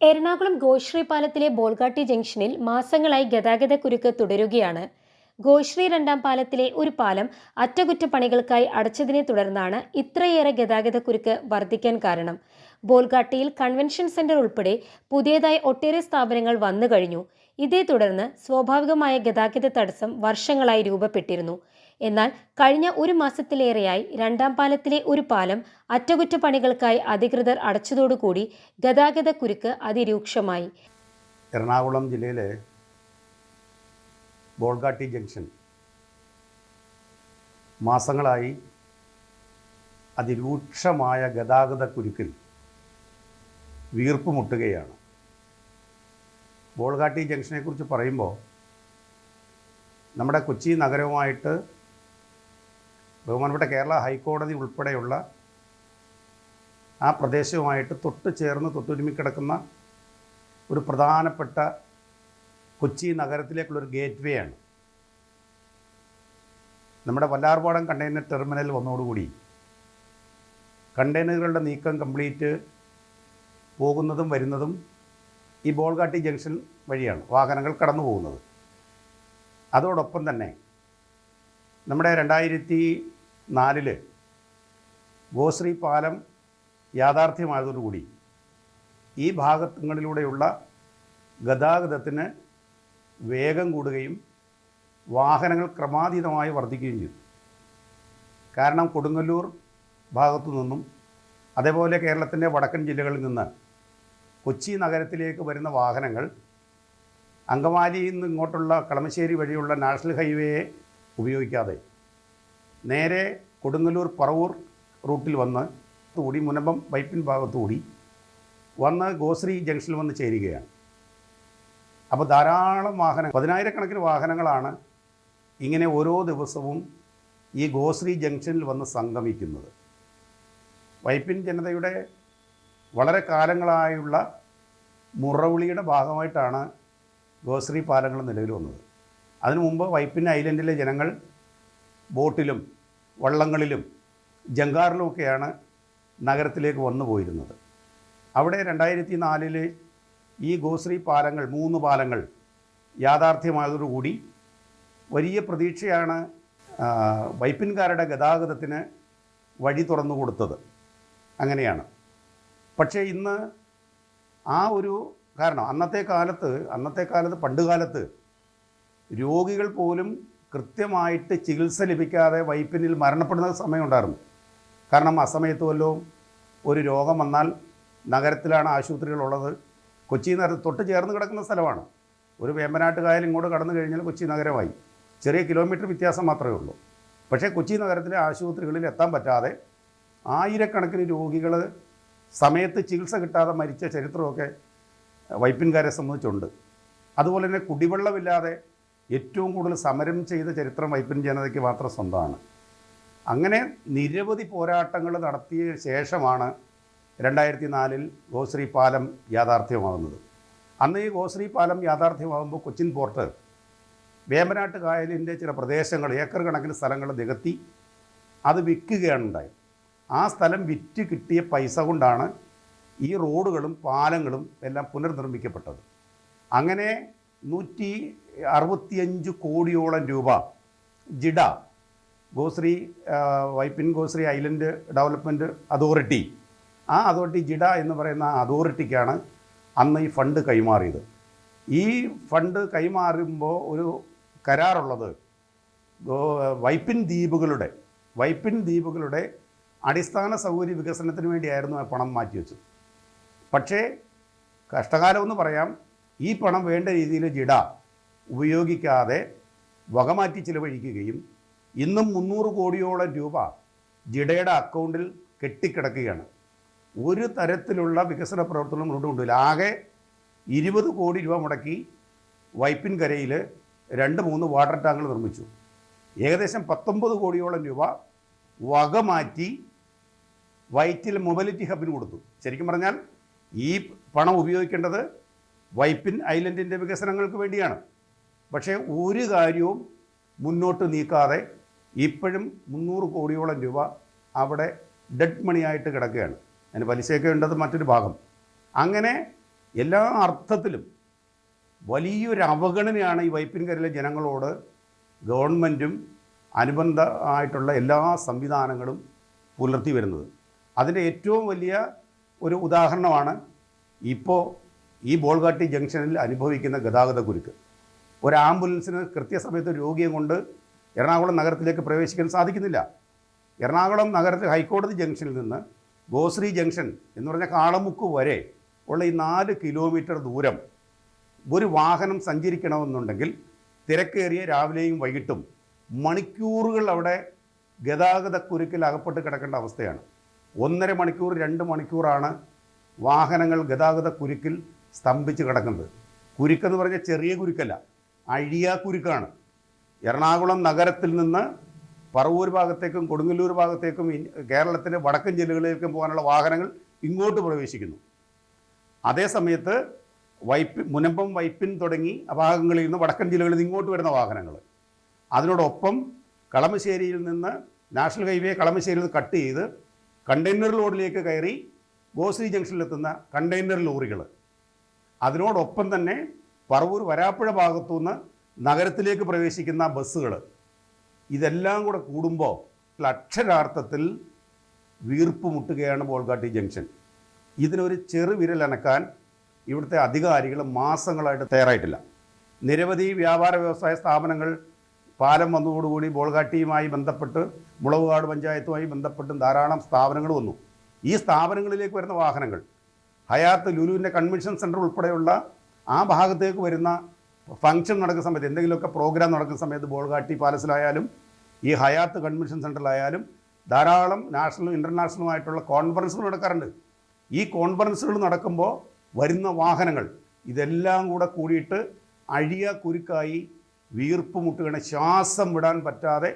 എറണാകുളം ഗോശ്രീ പാലത്തിലെ ബോൾഗാട്ടി ജംഗ്ഷനിൽ മാസങ്ങളായി ഗതാഗതക്കുരുക്ക് തുടരുകയാണ്. ഗോശ്രീ രണ്ടാം പാലത്തിലെ ഒരു പാലം അറ്റകുറ്റപ്പണികൾക്കായി അടച്ചതിനെ തുടർന്നാണ് ഇത്രയേറെ ഗതാഗതക്കുരുക്ക് വർദ്ധിക്കാൻ കാരണം. ബോൾഗാട്ടിയിൽ കൺവെൻഷൻ സെന്റർ ഉൾപ്പെടെ പുതിയതായി ഒട്ടേറെ സ്ഥാപനങ്ങൾ വന്നു കഴിഞ്ഞു. ഇതേ തുടർന്ന് സ്വാഭാവികമായ ഗതാഗത തടസ്സം വർഷങ്ങളായി രൂപപ്പെട്ടിരുന്നു. എന്നാൽ കഴിഞ്ഞ ഒരു മാസത്തിലേറെയായി രണ്ടാം പാലത്തിലെ ഒരു പാലം അറ്റകുറ്റപ്പണികൾക്കായി അധികൃതർ അടച്ചതോടുകൂടി ഗതാഗതക്കുരുക്ക് അതിരൂക്ഷമായി. എറണാകുളം ജില്ലയിലെ ബോൾഗാട്ടി ജംഗ്ഷൻ മാസങ്ങളായി അതിരൂക്ഷമായ ഗതാഗതക്കുരുക്കിൽ വീർപ്പുമുട്ടുകയാണ്. ബോൾഗാട്ടി ജംഗ്ഷനെക്കുറിച്ച് പറയുമ്പോൾ നമ്മുടെ കൊച്ചി നഗരവുമായിട്ട് ബഹുമാനപ്പെട്ട കേരള ഹൈക്കോടതി ഉൾപ്പെടെയുള്ള ആ പ്രദേശവുമായിട്ട് തൊട്ടുരുമിക്കിടക്കുന്ന ഒരു പ്രധാനപ്പെട്ട കൊച്ചി നഗരത്തിലേക്കുള്ളൊരു ഗേറ്റ് വേ ആണ്. നമ്മുടെ വല്ലാർപാടം കണ്ടെയ്നർ ടെർമിനൽ വന്നതോടുകൂടി കണ്ടെയ്നറുകളുടെ നീക്കം കംപ്ലീറ്റ് പോകുന്നതും വരുന്നതും ഈ ബോൾഗാട്ടി ജംഗ്ഷൻ വഴിയാണ് വാഹനങ്ങൾ കടന്നു പോകുന്നത്. അതോടൊപ്പം തന്നെ നമ്മുടെ 2004 ഗോശ്രീ പാലം യാഥാർത്ഥ്യമായതോടുകൂടി ഈ ഭാഗങ്ങളിലൂടെയുള്ള ഗതാഗതത്തിന് വേഗം കൂടുകയും വാഹനങ്ങൾ ക്രമാതീതമായി വർദ്ധിക്കുകയും ചെയ്തു. കാരണം കൊടുങ്ങല്ലൂർ ഭാഗത്തു നിന്നും അതേപോലെ കേരളത്തിൻ്റെ വടക്കൻ ജില്ലകളിൽ നിന്ന് കൊച്ചി നഗരത്തിലേക്ക് വരുന്ന വാഹനങ്ങൾ അങ്കമാലിയിൽ നിന്ന് ഇങ്ങോട്ടുള്ള കളമശ്ശേരി വഴിയുള്ള നാഷണൽ ഹൈവേയെ ഉപയോഗിക്കാതെ നേരെ കൊടുങ്ങല്ലൂർ പറവൂർ റൂട്ടിൽ വന്ന് മുനമ്പം വൈപ്പിൻ ഭാഗത്തുകൂടി വന്ന് ഗോശ്രീ ജംഗ്ഷനിൽ വന്ന് ചേരുകയാണ്. അപ്പോൾ ധാരാളം വാഹനങ്ങൾ, പതിനായിരക്കണക്കിന് വാഹനങ്ങളാണ് ഇങ്ങനെ ഓരോ ദിവസവും ഈ ഗോശ്രീ ജംഗ്ഷനിൽ വന്ന് സംഗമിക്കുന്നത്. വൈപ്പിൻ ജനതയുടെ വളരെ കാലങ്ങളായുള്ള മുറവിളിയുടെ ഭാഗമായിട്ടാണ് ഗോശ്രീ പാലങ്ങൾ നിലവിൽ വന്നത്. അതിനു മുമ്പ് വൈപ്പിൻ ഐലൻഡിലെ ജനങ്ങൾ ബോട്ടിലും വള്ളങ്ങളിലും ജങ്കാറിലുമൊക്കെയാണ് നഗരത്തിലേക്ക് വന്നു പോയിരുന്നത്. അവിടെ 2004 ഈ ഗോശ്രീ പാലങ്ങൾ 3 പാലങ്ങൾ യാഥാർത്ഥ്യമായതോടുകൂടി വലിയ പ്രതീക്ഷയാണ് വൈപ്പിൻകാരുടെ ഗതാഗതത്തിന് വഴി തുറന്നു കൊടുത്തത്. അങ്ങനെയാണ്. പക്ഷേ ഇന്ന് ആ ഒരു കാരണം അന്നത്തെ കാലത്ത് പണ്ടുകാലത്ത് രോഗികൾ പോലും കൃത്യമായിട്ട് ചികിത്സ ലഭിക്കാതെ വൈപ്പിനിൽ മരണപ്പെടുന്ന സമയമുണ്ടായിരുന്നു. കാരണം അസമയത്ത് വല്ലതും ഒരു രോഗം വന്നാൽ നഗരത്തിലാണ് ആശുപത്രികളുള്ളത്. കൊച്ചി നഗരത്തിൽ തൊട്ട് ചേർന്ന് കിടക്കുന്ന സ്ഥലമാണ്. ഒരു വേമ്പനാട്ട് കായൽ ഇങ്ങോട്ട് കടന്നു കഴിഞ്ഞാൽ കൊച്ചി നഗരമായി. ചെറിയ കിലോമീറ്റർ വ്യത്യാസം മാത്രമേ ഉള്ളൂ. പക്ഷേ കൊച്ചി നഗരത്തിലെ ആശുപത്രികളിൽ എത്താൻ പറ്റാതെ ആയിരക്കണക്കിന് രോഗികൾ സമയത്ത് ചികിത്സ കിട്ടാതെ മരിച്ച ചരിത്രമൊക്കെ വൈപ്പിൻകാരെ സംബന്ധിച്ചുണ്ട്. അതുപോലെ തന്നെ കുടിവെള്ളമില്ലാതെ ഏറ്റവും കൂടുതൽ സമരം ചെയ്ത ചരിത്രം വൈപ്പിൻ ജനതയ്ക്ക് മാത്രം സ്വന്തമാണ്. അങ്ങനെ നിരവധി പോരാട്ടങ്ങൾ നടത്തിയ ശേഷമാണ് 2004 ഗോശ്രീ പാലം യാഥാർത്ഥ്യമാകുന്നത്. അന്ന് ഈ ഗോശ്രീ പാലം യാഥാർത്ഥ്യമാകുമ്പോൾ കൊച്ചിൻ പോർട്ട് വേമ്പനാട്ട് കായലിൻ്റെ ചില പ്രദേശങ്ങൾ, ഏക്കർ കണക്കിന് സ്ഥലങ്ങൾ നികത്തി അത് വിൽക്കുകയാണ് ഉണ്ടായത്. ആ സ്ഥലം വിറ്റ് കിട്ടിയ പൈസ കൊണ്ടാണ് ഈ റോഡുകളും പാലങ്ങളും എല്ലാം പുനർനിർമ്മിക്കപ്പെട്ടത്. അങ്ങനെ 165 കോടിയോളം രൂപ GIDA, Goshree Vypin Goshree island development authority, ആ അതോറിറ്റി ജിഡ എന്ന് പറയുന്ന അതോറിറ്റിക്കാണ് അന്ന് ഈ ഫണ്ട് കൈമാറിയത്. ഈ ഫണ്ട് കൈമാറുമ്പോൾ ഒരു കരാറുള്ളത് വൈപ്പിൻ ദ്വീപുകളുടെ അടിസ്ഥാന സൗകര്യ വികസനത്തിന് വേണ്ടിയായിരുന്നു ആ പണം മാറ്റിവെച്ചത്. പക്ഷേ കഷ്ടകാലമെന്ന് പറയാം, ഈ പണം വേണ്ട രീതിയിൽ ജിഡ ഉപയോഗിക്കാതെ വകമാറ്റി ചിലവഴിക്കുകയും ഇന്നും 300 കോടിയോളം രൂപ ജിഡയുടെ അക്കൗണ്ടിൽ കെട്ടിക്കിടക്കുകയാണ്. ഒരു തരത്തിലുള്ള വികസന പ്രവർത്തനം കൊണ്ടുകൊണ്ടില്ല. ആകെ 20 കോടി രൂപ മുടക്കി വൈപ്പിൻ കരയിൽ 2-3 വാട്ടർ ടാങ്കുകൾ നിർമ്മിച്ചു. ഏകദേശം 19 കോടിയോളം രൂപ വകമാറ്റി വൈറ്റിൽ മൊബിലിറ്റി ഹബിന് കൊടുത്തു. ശരിക്കും പറഞ്ഞാൽ ഈ പണം ഉപയോഗിക്കേണ്ടത് വൈപ്പിൻ ഐലൻഡിൻ്റെ വികസനങ്ങൾക്ക് വേണ്ടിയാണ്. പക്ഷേ ഒരു കാര്യവും മുന്നോട്ട് നീക്കാതെ ഇപ്പോഴും 300 കോടിയോളം രൂപ അവിടെ ഡെഡ് മണിയായിട്ട് കിടക്കുകയാണ്. അതിന് പലിശയൊക്കെ ഉണ്ടത് മറ്റൊരു ഭാഗം. അങ്ങനെ എല്ലാ അർത്ഥത്തിലും വലിയൊരു അവഗണനയാണ് ഈ വൈപ്പിൻകരയിലെ ജനങ്ങളോട് ഗവൺമെൻറ്റും അനുബന്ധമായിട്ടുള്ള എല്ലാ സംവിധാനങ്ങളും പുലർത്തി വരുന്നത്. അതിൻ്റെ ഏറ്റവും വലിയ ഒരു ഉദാഹരണമാണ് ഇപ്പോൾ ഈ ബോൾഗാട്ടി ജംഗ്ഷനിൽ അനുഭവിക്കുന്ന ഗതാഗത കുരുക്ക്. ഒരു ആംബുലൻസിന് കൃത്യസമയത്ത് രോഗിയെ കൊണ്ട് എറണാകുളം നഗരത്തിലേക്ക് പ്രവേശിക്കാൻ സാധിക്കുന്നില്ല. എറണാകുളം നഗരത്തിൽ ഹൈക്കോടതി ജംഗ്ഷനിൽ നിന്ന് ഗോശ്രീ ജംഗ്ഷൻ എന്ന് പറഞ്ഞ കാളമുക്ക് വരെ ഉള്ള ഈ 4 കിലോമീറ്റർ ദൂരം ഒരു വാഹനം സഞ്ചരിക്കണമെന്നുണ്ടെങ്കിൽ തിരക്കേറിയ രാവിലെയും വൈകിട്ടും മണിക്കൂറുകൾ അവിടെ ഗതാഗത കുരുക്കിൽ അകപ്പെട്ട് കിടക്കേണ്ട അവസ്ഥയാണ്. 1.5 മണിക്കൂർ 2 മണിക്കൂറാണ് വാഹനങ്ങൾ ഗതാഗത കുരുക്കിൽ സ്തംഭിച്ച് കിടക്കുന്നത്. കുരുക്കെന്ന് പറഞ്ഞാൽ ചെറിയ കുരുക്കല്ല, അഴിയാ കുരുക്കാണ്. എറണാകുളം നഗരത്തിൽ നിന്ന് പറവൂർ ഭാഗത്തേക്കും കൊടുങ്ങല്ലൂർ ഭാഗത്തേക്കും കേരളത്തിലെ വടക്കൻ ജില്ലകളിലേക്കും പോകാനുള്ള വാഹനങ്ങൾ ഇങ്ങോട്ട് പ്രവേശിക്കുന്നു. അതേസമയത്ത് മുനമ്പം വൈപ്പിൻ തുടങ്ങി ആ ഭാഗങ്ങളിൽ നിന്ന് വടക്കൻ ജില്ലകളിൽ നിന്ന് ഇങ്ങോട്ട് വരുന്ന വാഹനങ്ങൾ, അതിനോടൊപ്പം കളമശ്ശേരിയിൽ നിന്ന് നാഷണൽ ഹൈവേ കളമശ്ശേരിയിൽ നിന്ന് കട്ട് ചെയ്ത് കണ്ടെയ്നർ ലോഡിലേക്ക് കയറി ഗോശ്രീ ജംഗ്ഷനിലെത്തുന്ന കണ്ടെയ്നർ ലോറികൾ, അതിനോടൊപ്പം തന്നെ പറവൂർ വരാപ്പുഴ ഭാഗത്തുനിന്ന് നഗരത്തിലേക്ക് പ്രവേശിക്കുന്ന ബസ്സുകൾ, ഇതെല്ലാം കൂടെ കൂടുമ്പോൾ അക്ഷരാർത്ഥത്തിൽ വീർപ്പ് മുട്ടുകയാണ് ബോൾഗാട്ടി ജംഗ്ഷൻ. ഇതിനൊരു ചെറുവിരലനക്കാൻ ഇവിടുത്തെ അധികാരികൾ മാസങ്ങളായിട്ട് തയ്യാറായിട്ടില്ല. നിരവധി വ്യാപാര വ്യവസായ സ്ഥാപനങ്ങൾ പാലം വന്നതോടുകൂടി ബോൾഗാട്ടിയുമായി ബന്ധപ്പെട്ട് മുളവുകാട് പഞ്ചായത്തുമായി ബന്ധപ്പെട്ടും ധാരാളം സ്ഥാപനങ്ങൾ വന്നു. ഈ സ്ഥാപനങ്ങളിലേക്ക് വരുന്ന വാഹനങ്ങൾ ഹയാത്ത് ലുലുവിൻ്റെ കൺവെൻഷൻ സെൻറ്റർ ഉൾപ്പെടെയുള്ള ആ ഭാഗത്തേക്ക് വരുന്ന ഫംഗ്ഷൻ നടക്കുന്ന സമയത്ത്, എന്തെങ്കിലുമൊക്കെ പ്രോഗ്രാം നടക്കുന്ന സമയത്ത് ബോൾഗാട്ടി പാലസിലായാലും ഈ ഹയാത്ത് കൺവെൻഷൻ സെൻറ്ററിലായാലും ധാരാളം നാഷണലും ഇൻ്റർനാഷണലുമായിട്ടുള്ള കോൺഫറൻസുകൾ നടക്കാറുണ്ട്. ഈ കോൺഫറൻസുകൾ നടക്കുമ്പോൾ വരുന്ന വാഹനങ്ങൾ ഇതെല്ലാം കൂടെ കൂടിയിട്ട് അഴിയ കുരുക്കായി വീർപ്പ് മുട്ടുകയാണ്. ശ്വാസം വിടാൻ പറ്റാതെ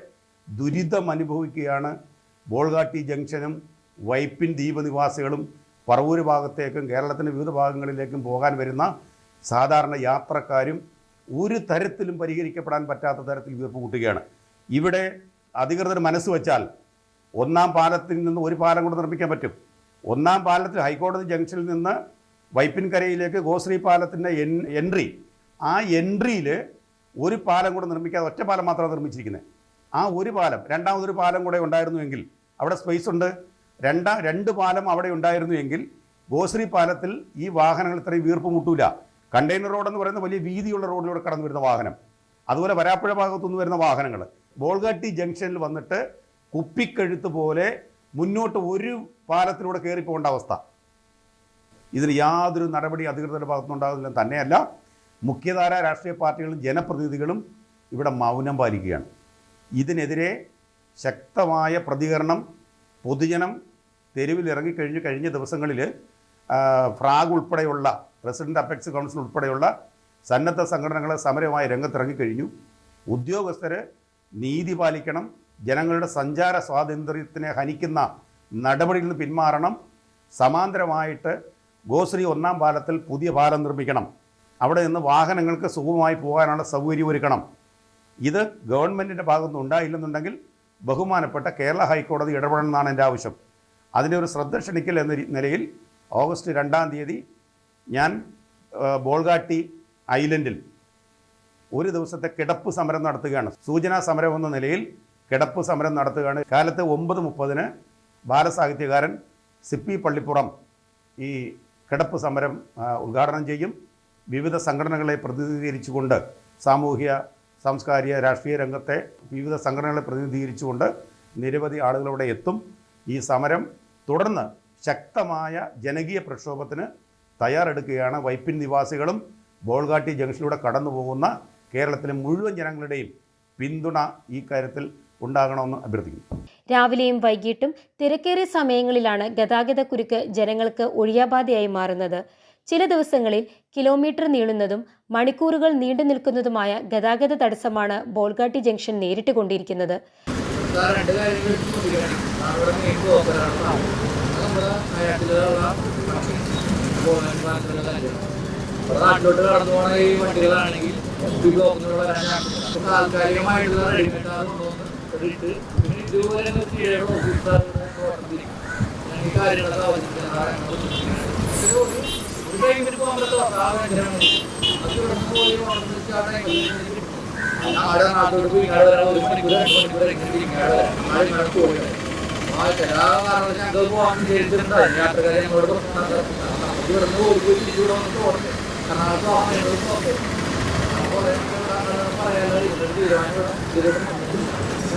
ദുരിതം അനുഭവിക്കുകയാണ് ബോൾഗാട്ടി ജംഗ്ഷനും വൈപ്പിൻ ദ്വീപ് നിവാസികളും പറവൂർ ഭാഗത്തേക്കും കേരളത്തിൻ്റെ വിവിധ ഭാഗങ്ങളിലേക്കും പോകാൻ വരുന്ന സാധാരണ യാത്രക്കാരും. ഒരു തരത്തിലും പരിഹരിക്കപ്പെടാൻ പറ്റാത്ത തരത്തിൽ വീർപ്പ് കൂട്ടുകയാണ്. ഇവിടെ അധികൃതർ മനസ്സ് വെച്ചാൽ 1-ാം പാലത്തിൽ നിന്ന് ഒരു പാലം കൂടെ നിർമ്മിക്കാൻ പറ്റും. 1-ാം പാലത്തിൽ ഹൈക്കോടതി ജംഗ്ഷനിൽ നിന്ന് വൈപ്പിൻകരയിലേക്ക് ഗോശ്രീ പാലത്തിൻ്റെ എൻട്രി, ആ എൻട്രിയിൽ ഒരു പാലം കൂടെ നിർമ്മിക്കാതെ ഒറ്റ പാലം മാത്രമാണ് നിർമ്മിച്ചിരിക്കുന്നത്. ആ ഒരു പാലം, രണ്ടാമതൊരു പാലം കൂടെ ഉണ്ടായിരുന്നുവെങ്കിൽ അവിടെ സ്പേസ് ഉണ്ട്. 2 പാലം അവിടെ ഉണ്ടായിരുന്നുവെങ്കിൽ ഗോശ്രീ പാലത്തിൽ ഈ വാഹനങ്ങൾ ഇത്രയും വീർപ്പ് മുട്ടൂല. കണ്ടെയ്നർ റോഡെന്ന് പറയുന്ന വലിയ വീതിയുള്ള റോഡിലൂടെ കടന്നു വരുന്ന വാഹനം, അതുപോലെ വരാപ്പുഴ ഭാഗത്തുനിന്ന് വരുന്ന വാഹനങ്ങൾ ബോൾഗാട്ടി ജംഗ്ഷനിൽ വന്നിട്ട് കുപ്പിക്കഴുത്ത് പോലെ മുന്നോട്ട് ഒരു പാലത്തിലൂടെ കയറിപ്പോകേണ്ട അവസ്ഥ. ഇതിന് യാതൊരു നടപടി അധികൃതരുടെ ഭാഗത്തുനിന്നുണ്ടാകുന്നില്ല. തന്നെയല്ല, മുഖ്യധാര രാഷ്ട്രീയ പാർട്ടികളും ജനപ്രതിനിധികളും ഇവിടെ മൗനം പാലിക്കുകയാണ്. ഇതിനെതിരെ ശക്തമായ പ്രതികരണം പൊതുജനം തെരുവിലിറങ്ങിക്കഴിഞ്ഞ് കഴിഞ്ഞ ദിവസങ്ങളിൽ ഫ്രാഗ് ഉൾപ്പെടെയുള്ള പ്രസിഡന്റ് അപ്പെക്സ് കൗൺസിൽ ഉൾപ്പെടെയുള്ള സന്നദ്ധ സംഘടനകൾ സമരമായി രംഗത്തിറങ്ങിക്കഴിഞ്ഞു. ഉദ്യോഗസ്ഥർ നീതി പാലിക്കണം, ജനങ്ങളുടെ സഞ്ചാര സ്വാതന്ത്ര്യത്തിനെ ഹനിക്കുന്ന നടപടിയിൽ നിന്ന് പിന്മാറണം, സമാന്തരമായിട്ട് ഗോശ്രീ 1-ാം പാലത്തിൽ പുതിയ പാലം നിർമ്മിക്കണം, അവിടെ നിന്ന് വാഹനങ്ങൾക്ക് സുഗമമായി പോകാനുള്ള സൗകര്യം ഒരുക്കണം. ഇത് ഗവൺമെൻറ്റിൻ്റെ ഭാഗത്തുനിന്ന് ഉണ്ടായില്ലെന്നുണ്ടെങ്കിൽ ബഹുമാനപ്പെട്ട കേരള ഹൈക്കോടതി ഇടപെടണമെന്നാണ് എൻ്റെ ആവശ്യം. അതിൻ്റെ ഒരു ശ്രദ്ധ ക്ഷണിക്കൽ എന്ന നിലയിൽ ഓഗസ്റ്റ് 2-ാം തീയതി ഞാൻ ബോൾഗാട്ടി ഐലൻഡിൽ ഒരു ദിവസത്തെ കിടപ്പ് സമരം നടത്തുകയാണ്. സൂചനാ സമരം എന്ന നിലയിൽ കിടപ്പ് സമരം നടത്തുകയാണ്. കാലത്ത് 9:30 ബാലസാഹിത്യകാരൻ സിപ്പി പള്ളിപ്പുറം ഈ കിടപ്പ് സമരം ഉദ്ഘാടനം ചെയ്യും. വിവിധ സംഘടനകളെ പ്രതിനിധീകരിച്ചുകൊണ്ട്, സാമൂഹ്യ സാംസ്കാരിക രാഷ്ട്രീയ രംഗത്തെ വിവിധ സംഘടനകളെ പ്രതിനിധീകരിച്ചുകൊണ്ട് നിരവധി ആളുകളവിടെ എത്തും. ഈ സമരം തുടർന്ന് ശക്തമായ ജനകീയ പ്രക്ഷോഭത്തിന് തയ്യാറെടുക്കുകയാണ്. വൈപ്പിൻ നിവാസികളും ബോൾഗാട്ടി ജംഗ്ഷനിലൂടെ കടന്നു പോകുന്ന കേരളത്തിലെ മുഴുവൻ ജനങ്ങളുടെയും പിന്തുണ ഈ കാര്യത്തിൽ ഉണ്ടാകണമെന്ന് അഭ്യർത്ഥിക്കുന്നു. രാവിലെയും വൈകിട്ടും തിരക്കേറിയ സമയങ്ങളിലാണ് ഗതാഗത കുരുക്ക് ജനങ്ങൾക്ക് ഒഴിയാബാധയായി മാറുന്നത്. ചില ദിവസങ്ങളിൽ കിലോമീറ്റർ നീളുന്നതും മണിക്കൂറുകൾ നീണ്ടു നിൽക്കുന്നതുമായ ഗതാഗത തടസ്സമാണ് ബോൾഗാട്ടി ജംഗ്ഷൻ നേരിട്ടുകൊണ്ടിരിക്കുന്നത്. നാട്ടിലോട്ട് കടന്നു പോണ ഈ വണ്ടികളാണെങ്കിൽ താൽക്കാലികമായിട്ടുള്ള റെഡിമെയ്ഡ് പിന്നെ ഇതുപോലെ ഈ കാര്യങ്ങളൊക്കെ ഒരു ടൈമിൽ പോകാൻ പറ്റും ആ മേഖലയാണ്. അത് ഇവിടുന്ന് പോയി ഓർമ്മിച്ച് ആ ടൈമിൽ ആടെ നാട്ടോട്ട് പോയി ഇങ്ങോട്ട് വരാൻ 1 മണിക്കൂർ 2 മണിക്കൂർ എങ്ങനെ ഇങ്ങോട്ട് വരാം. നാളെ ഇങ്ങോട്ട് പോകണം. ആ ചില കാരണം ഞങ്ങൾ പോകാൻ വിചാരിച്ചിട്ടുണ്ടായി. യാത്രക്കാരെ ഞങ്ങളോട് നമുക്ക് ഇവിടുന്ന് പോയി തിരിച്ചു ഇവിടെ വന്നിട്ട് ഓർമ്മ എറണാകുളത്ത് പോകാൻ വേണ്ടി ഓക്കെ. അപ്പോൾ പറയാനുള്ള തീരുമാനം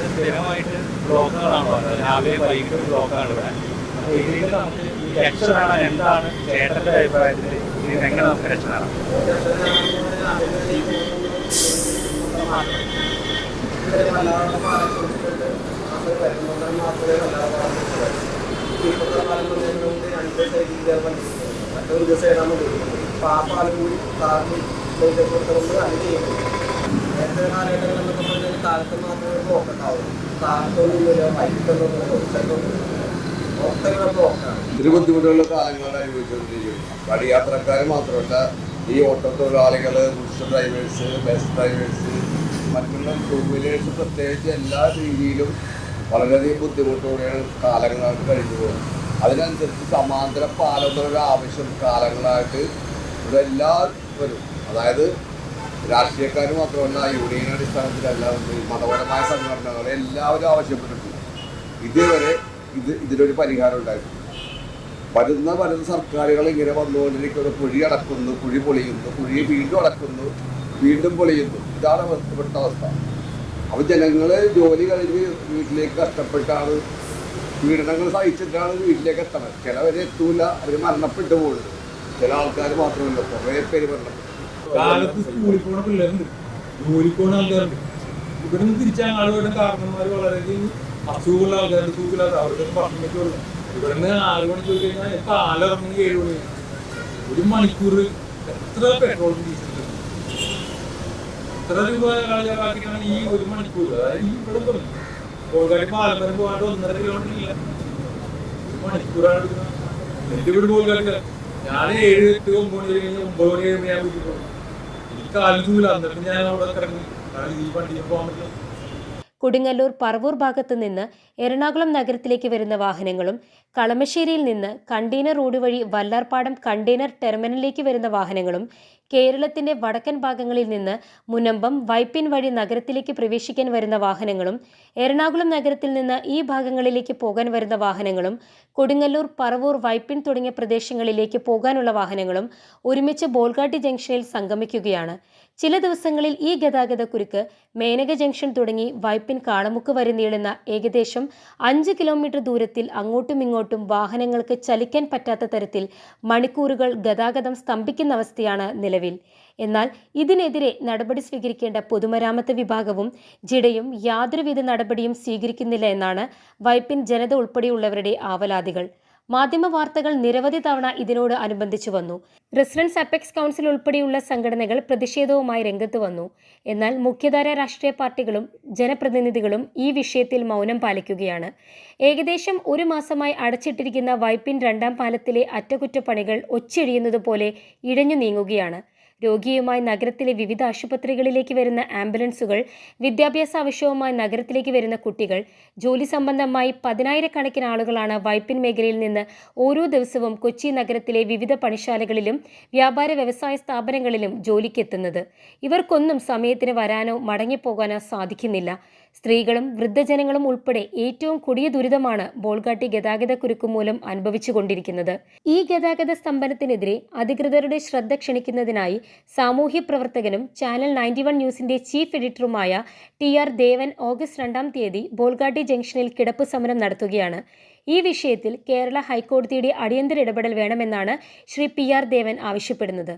സ്ഥിരമായിട്ട് ബ്ലോക്കുകളാണ് പറഞ്ഞത്. രാവിലെ വൈകിട്ട് ബ്ലോക്കാണ് ഇവിടെ. അപ്പോൾ ഇതിൽ നമുക്ക് ഈ രക്ഷപ്പെടാൻ എന്താണ് ചേട്ടൻ്റെ അഭിപ്രായത്തിൽ ഇത് എങ്ങനെ നമുക്ക് രക്ഷപ്പെടാം? കാലത്ത് മാത്രമേ ബ്ലോക്കുണ്ടാവും. കാലത്തൊന്നുമില്ല, വൈകിട്ടൊന്നും ഒത്തിരി ബുദ്ധിമുട്ടുള്ള കാലങ്ങളാണ് അനുഭവിച്ചുകൊണ്ടിരിക്കുന്നത്. വഴിയാത്രക്കാർ മാത്രമല്ല, ഈ ഓട്ടോ തൊഴിലാളികൾ, പുരുഷ ഡ്രൈവേഴ്സ്, ബസ് ഡ്രൈവേഴ്സ്, മറ്റുള്ള ടൂ വീലേഴ്സ് പ്രത്യേകിച്ച് എല്ലാ രീതിയിലും വളരെയധികം ബുദ്ധിമുട്ടോടെയാണ് കാലങ്ങളായിട്ട് കഴിഞ്ഞു പോകുന്നത്. അതിനനുസരിച്ച് സമാന്തര പാലങ്ങളുടെ ആവശ്യം കാലങ്ങളായിട്ട് ഇവിടെ എല്ലാവരും, അതായത് രാഷ്ട്രീയക്കാർ മാത്രമല്ല, യൂണിയൻ അടിസ്ഥാനത്തിലെല്ലാവരും മതപരമായ സംഘടനകൾ എല്ലാവരും ആവശ്യപ്പെട്ടിട്ടുണ്ട്. ഇതുവരെ ഇതിനൊരു പരിഹാരം ഉണ്ടായിട്ടുണ്ട്. വരുന്ന സർക്കാരുകൾ ഇങ്ങനെ വന്നുകൊണ്ടിരിക്കുന്ന കുഴി അടക്കുന്നു, കുഴി പൊളിയുന്നു, കുഴി വീണ്ടും അടക്കുന്നു, വീണ്ടും പൊളിയുന്നു. ഇതാണ് ഇവിടുത്തെ അവസ്ഥ. അപ്പോൾ ജനങ്ങൾ ജോലി കഴിഞ്ഞ് വീട്ടിലേക്ക് കഷ്ടപ്പെട്ടാണ്, പീഡനങ്ങൾ സഹിച്ചിട്ടാണ് വീട്ടിലേക്ക് എത്തണം. ചിലവരെ എത്തൂല, അവർ മരണപ്പെട്ടു പോകുന്നത്. ചില ആൾക്കാർ മാത്രമല്ല, കുറേ പേര് മരണപ്പെട്ടു. കാലത്ത് സ്കൂളിൽ പോണ പിള്ളേരുണ്ട്, ജോലിക്ക് പോണ ആൾക്കാരുണ്ട്. ഇവിടെ നിന്ന് തിരിച്ചാൽ ആളുകളുടെ കാരണന്മാർ വളരെയധികം അസുഖമുള്ള ആൾക്കാരുണ്ട്, സുഖമില്ലാത്ത അവർക്കൊന്നും പറഞ്ഞു പറ്റുള്ളൂ. ഇവിടെ നിന്ന് 6 മണിക്ക് പോയി കഴിഞ്ഞാൽ കാലിറങ്ങി 7 മണി. 1 മണിക്കൂർ എത്ര പെട്രോളും ഡീസലും എത്ര രൂപ ചെലവാക്കിയിട്ടാണ് ഈ 1 മണിക്കൂർ. അതായത് ഈ ഇവിടെ പറഞ്ഞു ബോൾഗാട്ടി പാലം വരെ പോകാണ്ട് 1.5 കിലോമീറ്റർ ഇല്ല, 1 മണിക്കൂറാണ് എടുക്കുന്നത്. എൻ്റെ വീട് ബോൾഗാട്ടില്ല. ഞാൻ 7, 8, 9 മണി കഴിഞ്ഞ് 9 മണി കഴിയുമ്പോൾ ഞാൻ വീട്ടിൽ പോകും. എനിക്ക് കാലിൽ തൂല, എന്നിട്ട് ഞാൻ അവിടെ കിടങ്ങി. കാരണം ഈ വണ്ടിയിൽ പോകാൻ പറ്റില്ല. കൊടുങ്ങല്ലൂർ പറവൂർ ഭാഗത്തു നിന്ന് എറണാകുളം നഗരത്തിലേക്ക് വരുന്ന വാഹനങ്ങളും കളമശ്ശേരിയിൽ നിന്ന് കണ്ടെയ്നർ റോഡ് വഴി വല്ലാർപാടം കണ്ടെയ്നർ ടെർമിനലിലേക്ക് വരുന്ന വാഹനങ്ങളും കേരളത്തിന്റെ വടക്കൻ ഭാഗങ്ങളിൽ നിന്ന് മുനമ്പം വൈപ്പിൻ വഴി നഗരത്തിലേക്ക് പ്രവേശിക്കാൻ വരുന്ന വാഹനങ്ങളും എറണാകുളം നഗരത്തിൽ നിന്ന് ഈ ഭാഗങ്ങളിലേക്ക് പോകാൻ വരുന്ന വാഹനങ്ങളും കൊടുങ്ങല്ലൂർ പറവൂർ വൈപ്പിൻ തുടങ്ങിയ പ്രദേശങ്ങളിലേക്ക് പോകാനുള്ള വാഹനങ്ങളും ഒരുമിച്ച് ബോൾഗാട്ടി ജംഗ്ഷനിൽ സംഗമിക്കുകയാണ്. ചില ദിവസങ്ങളിൽ ഈ ഗതാഗതക്കുരുക്ക് മേനക ജംഗ്ഷൻ തുടങ്ങി വൈപ്പിൻ കാളമുക്ക് വരെ നീളുന്ന ഏകദേശം 5 കിലോമീറ്റർ ദൂരത്തിൽ അങ്ങോട്ടും ഇങ്ങോട്ടും വാഹനങ്ങൾക്ക് ചലിക്കാൻ പറ്റാത്ത തരത്തിൽ മണിക്കൂറുകൾ ഗതാഗതം സ്തംഭിക്കുന്ന അവസ്ഥയാണ് നിലവിൽ. എന്നാൽ ഇതിനെതിരെ നടപടി സ്വീകരിക്കേണ്ട പൊതുമരാമത്ത് വിഭാഗവും ജിഡയും യാതൊരുവിധ നടപടിയും സ്വീകരിക്കുന്നില്ല എന്നാണ് വൈപ്പിൻ ജനത ഉൾപ്പെടെയുള്ളവരുടെ ആവലാതികൾ. മാധ്യമ വാർത്തകൾ നിരവധി തവണ ഇതിനോട് അനുബന്ധിച്ചു വന്നു. റെസിഡൻസ് അപ്പെക്സ് കൗൺസിൽ ഉൾപ്പെടെയുള്ള സംഘടനകൾ പ്രതിഷേധവുമായി രംഗത്ത് വന്നു. എന്നാൽ മുഖ്യധാര രാഷ്ട്രീയ പാർട്ടികളും ജനപ്രതിനിധികളും ഈ വിഷയത്തിൽ മൗനം പാലിക്കുകയാണ്. ഏകദേശം 1 മാസമായി അടച്ചിട്ടിരിക്കുന്ന വൈപ്പിൻ 2ാം പാലത്തിലെ അറ്റകുറ്റപ്പണികൾ ഒച്ചയിടിയുന്നതുപോലെ ഇഴഞ്ഞു നീങ്ങുകയാണ്. രോഗിയുമായി നഗരത്തിലെ വിവിധ ആശുപത്രികളിലേക്ക് വരുന്ന ആംബുലൻസുകൾ, വിദ്യാഭ്യാസ ആവശ്യവുമായി നഗരത്തിലേക്ക് വരുന്ന കുട്ടികൾ, ജോലി സംബന്ധമായി 10,000-കണക്കിന് ആളുകളാണ് വൈപ്പിൻ മേഖലയിൽ നിന്ന് ഓരോ ദിവസവും കൊച്ചി നഗരത്തിലെ വിവിധ പണിശാലകളിലും വ്യാപാര വ്യവസായ സ്ഥാപനങ്ങളിലും ജോലിക്കെത്തുന്നത്. ഇവർക്കൊന്നും സമയത്തിന് വരാനോ മടങ്ങിപ്പോകാനോ സാധിക്കുന്നില്ല. സ്ത്രീകളും വൃദ്ധജനങ്ങളും ഉൾപ്പെടെ ഏറ്റവും കൊടിയ ദുരിതമാണ് ബോൾഗാട്ടി ഗതാഗതക്കുരുക്ക് മൂലം അനുഭവിച്ചുകൊണ്ടിരിക്കുന്നത്. ഈ ഗതാഗത സ്തംഭനത്തിനെതിരെ അധികൃതരുടെ ശ്രദ്ധ ക്ഷണിക്കുന്നതിനായി സാമൂഹ്യ പ്രവർത്തകനും ചാനൽ 91 ന്യൂസിന്റെ ചീഫ് എഡിറ്ററുമായ TR ദേവൻ ഓഗസ്റ്റ് 2-ാം തീയതി ബോൾഗാട്ടി ജംഗ്ഷനിൽ കിടപ്പ് സമരം നടത്തുകയാണ്. ഈ വിഷയത്തിൽ കേരള ഹൈക്കോടതിയുടെ അടിയന്തര ഇടപെടൽ വേണമെന്നാണ് ശ്രീ PR ദേവൻ ആവശ്യപ്പെടുന്നത്.